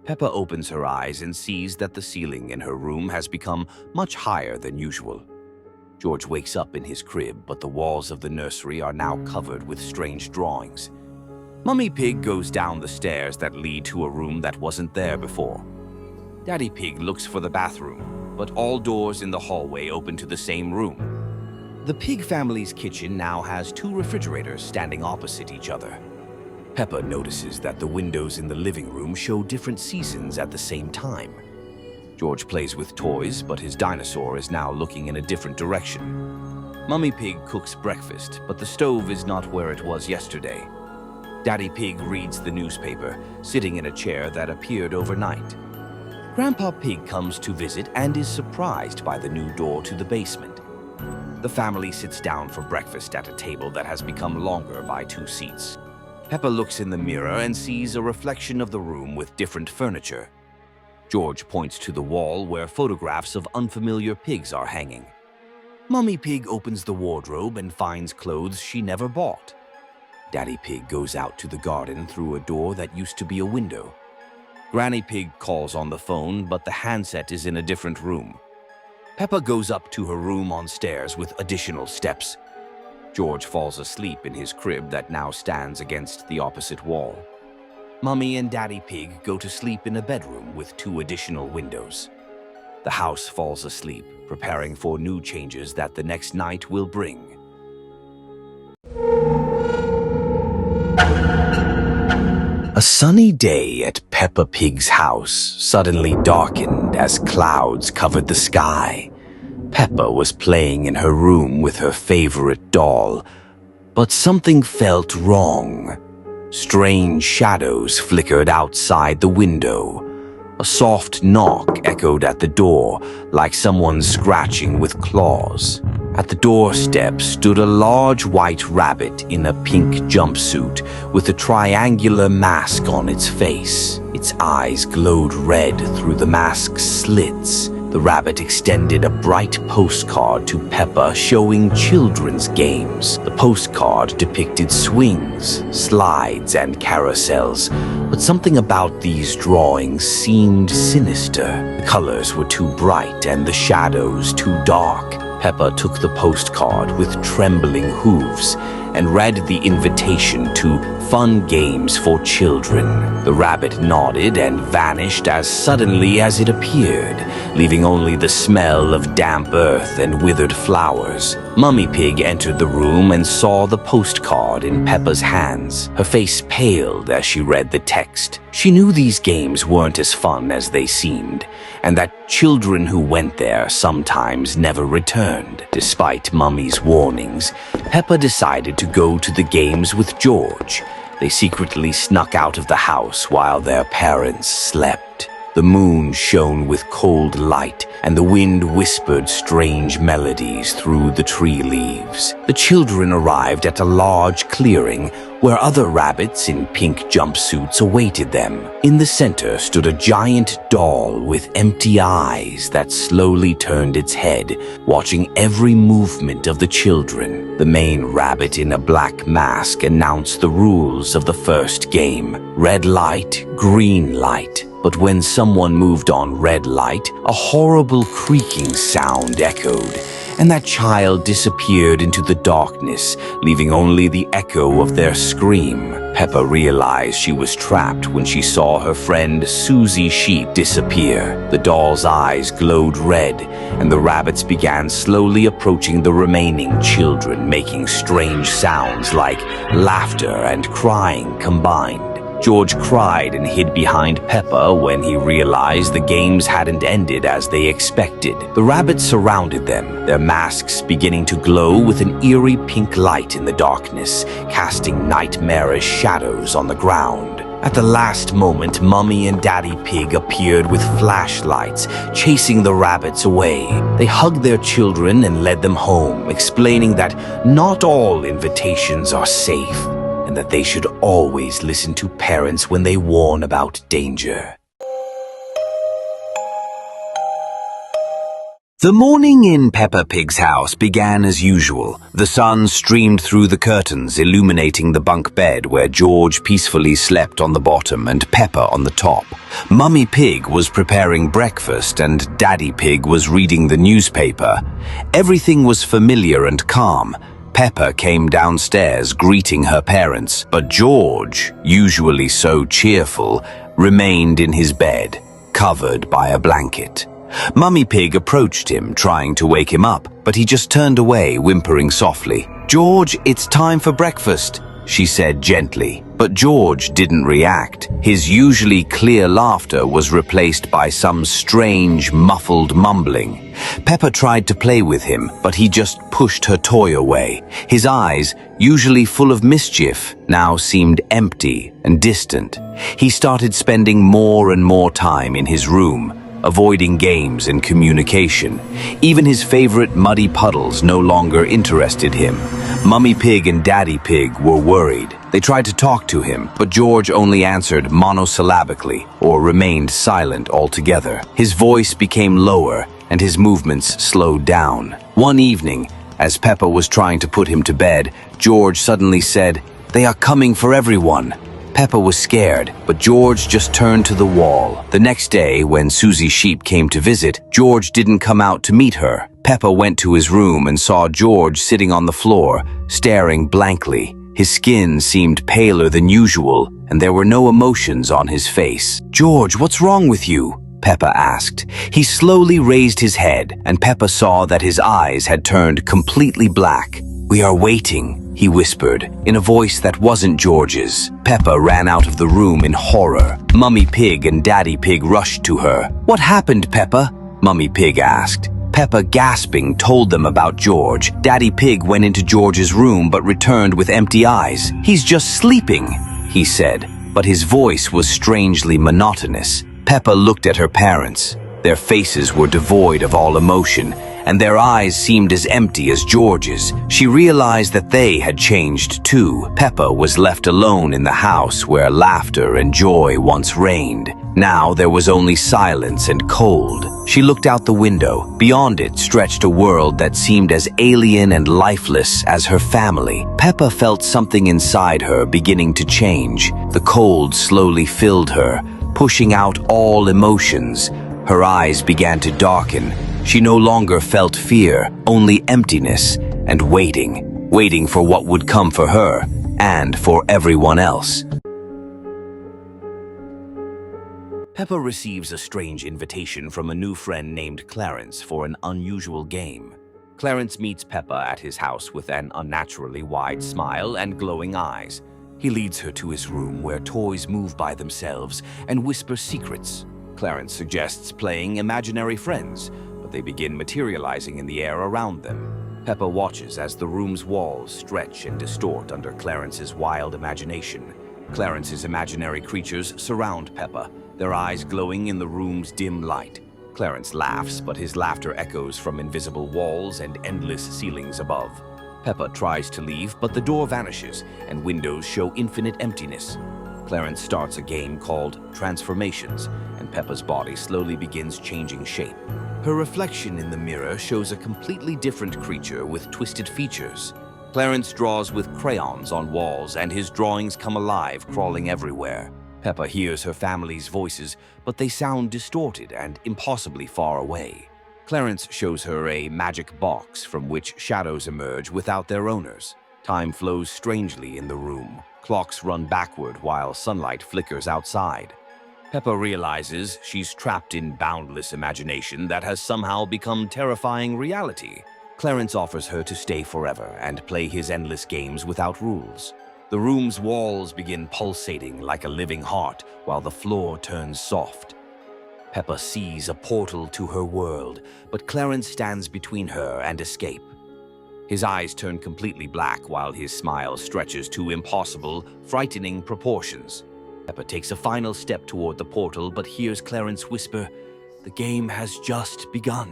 Peppa opens her eyes and sees that the ceiling in her room has become much higher than usual. George wakes up in his crib, but the walls of the nursery are now covered with strange drawings. Mummy Pig goes down the stairs that lead to a room that wasn't there before. Daddy Pig looks for the bathroom, but all doors in the hallway open to the same room. The Pig family's kitchen now has two refrigerators standing opposite each other. Peppa notices that the windows in the living room show different seasons at the same time. George plays with toys, but his dinosaur is now looking in a different direction. Mummy Pig cooks breakfast, but the stove is not where it was yesterday. Daddy Pig reads the newspaper, sitting in a chair that appeared overnight. Grandpa Pig comes to visit and is surprised by the new door to the basement. The family sits down for breakfast at a table that has become longer by 2 seats. Peppa looks in the mirror and sees a reflection of the room with different furniture. George points to the wall where photographs of unfamiliar pigs are hanging. Mummy Pig opens the wardrobe and finds clothes she never bought. Daddy Pig goes out to the garden through a door that used to be a window. Granny Pig calls on the phone, but the handset is in a different room. Peppa goes up to her room on stairs with additional steps. George falls asleep in his crib that now stands against the opposite wall. Mummy and Daddy Pig go to sleep in a bedroom with 2 additional windows. The house falls asleep, preparing for new changes that the next night will bring. A sunny day at Peppa Pig's house suddenly darkened as clouds covered the sky. Peppa was playing in her room with her favorite doll, but something felt wrong. Strange shadows flickered outside the window. A soft knock echoed at the door, like someone scratching with claws. At the doorstep stood a large white rabbit in a pink jumpsuit with a triangular mask on its face. Its eyes glowed red through the mask's slits. The rabbit extended a bright postcard to Peppa showing children's games. The postcard depicted swings, slides, and carousels, but something about these drawings seemed sinister. The colors were too bright and the shadows too dark. Peppa took the postcard with trembling hooves and read the invitation to fun games for children. The rabbit nodded and vanished as suddenly as it appeared, leaving only the smell of damp earth and withered flowers. Mummy Pig entered the room and saw the postcard in Peppa's hands. Her face paled as she read the text. She knew these games weren't as fun as they seemed, and that children who went there sometimes never returned. Despite Mummy's warnings, Peppa decided to go to the games with George. They secretly snuck out of the house while their parents slept. The moon shone with cold light, and the wind whispered strange melodies through the tree leaves. The children arrived at a large clearing where other rabbits in pink jumpsuits awaited them. In the center stood a giant doll with empty eyes that slowly turned its head, watching every movement of the children. The main rabbit in a black mask announced the rules of the first game: red light, green light. But when someone moved on red light, a horrible creaking sound echoed, and that child disappeared into the darkness, leaving only the echo of their scream. Peppa realized she was trapped when she saw her friend Susie Sheep disappear. The doll's eyes glowed red, and the rabbits began slowly approaching the remaining children, making strange sounds like laughter and crying combined. George cried and hid behind Peppa when he realized the games hadn't ended as they expected. The rabbits surrounded them, their masks beginning to glow with an eerie pink light in the darkness, casting nightmarish shadows on the ground. At the last moment, Mummy and Daddy Pig appeared with flashlights, chasing the rabbits away. They hugged their children and led them home, explaining that not all invitations are safe, and that they should always listen to parents when they warn about danger. The morning in Peppa Pig's house began as usual. The sun streamed through the curtains, illuminating the bunk bed where George peacefully slept on the bottom and Peppa on the top. Mummy Pig was preparing breakfast and Daddy Pig was reading the newspaper. Everything was familiar and calm. Peppa came downstairs greeting her parents, but George, usually so cheerful, remained in his bed, covered by a blanket. Mummy Pig approached him, trying to wake him up, but he just turned away, whimpering softly. "George, it's time for breakfast," she said gently. But George didn't react. His usually clear laughter was replaced by some strange, muffled mumbling. Peppa tried to play with him, but he just pushed her toy away. His eyes, usually full of mischief, now seemed empty and distant. He started spending more and more time in his room, avoiding games and communication. Even his favorite muddy puddles no longer interested him. Mummy Pig and Daddy Pig were worried. They tried to talk to him, but George only answered monosyllabically or remained silent altogether. His voice became lower and his movements slowed down. One evening, as Peppa was trying to put him to bed, George suddenly said, "They are coming for everyone." Peppa was scared, but George just turned to the wall. The next day, when Susie Sheep came to visit, George didn't come out to meet her. Peppa went to his room and saw George sitting on the floor, staring blankly. His skin seemed paler than usual, and there were no emotions on his face. "George, what's wrong with you?" Peppa asked. He slowly raised his head, and Peppa saw that his eyes had turned completely black. "We are waiting," he whispered, in a voice that wasn't George's. Peppa ran out of the room in horror. Mummy Pig and Daddy Pig rushed to her. "What happened, Peppa?" Mummy Pig asked. Peppa, gasping, told them about George. Daddy Pig went into George's room but returned with empty eyes. "He's just sleeping," he said, but his voice was strangely monotonous. Peppa looked at her parents. Their faces were devoid of all emotion, and their eyes seemed as empty as George's. She realized that they had changed too. Peppa was left alone in the house where laughter and joy once reigned. Now there was only silence and cold. She looked out the window. Beyond it stretched a world that seemed as alien and lifeless as her family. Peppa felt something inside her beginning to change. The cold slowly filled her, pushing out all emotions. Her eyes began to darken. She no longer felt fear, only emptiness and waiting for what would come for her and for everyone else. Peppa receives a strange invitation from a new friend named Clarence for an unusual game. Clarence meets Peppa at his house with an unnaturally wide smile and glowing eyes. He leads her to his room where toys move by themselves and whisper secrets. Clarence suggests playing imaginary friends, but they begin materializing in the air around them. Peppa watches as the room's walls stretch and distort under Clarence's wild imagination. Clarence's imaginary creatures surround Peppa, their eyes glowing in the room's dim light. Clarence laughs, but his laughter echoes from invisible walls and endless ceilings above. Peppa tries to leave, but the door vanishes, and windows show infinite emptiness. Clarence starts a game called Transformations, and Peppa's body slowly begins changing shape. Her reflection in the mirror shows a completely different creature with twisted features. Clarence draws with crayons on walls, and his drawings come alive, crawling everywhere. Peppa hears her family's voices, but they sound distorted and impossibly far away. Clarence shows her a magic box from which shadows emerge without their owners. Time flows strangely in the room. Clocks run backward while sunlight flickers outside. Peppa realizes she's trapped in boundless imagination that has somehow become terrifying reality. Clarence offers her to stay forever and play his endless games without rules. The room's walls begin pulsating like a living heart while the floor turns soft. Peppa sees a portal to her world, but Clarence stands between her and escape. His eyes turn completely black while his smile stretches to impossible, frightening proportions. Peppa takes a final step toward the portal but hears Clarence whisper, "The game has just begun."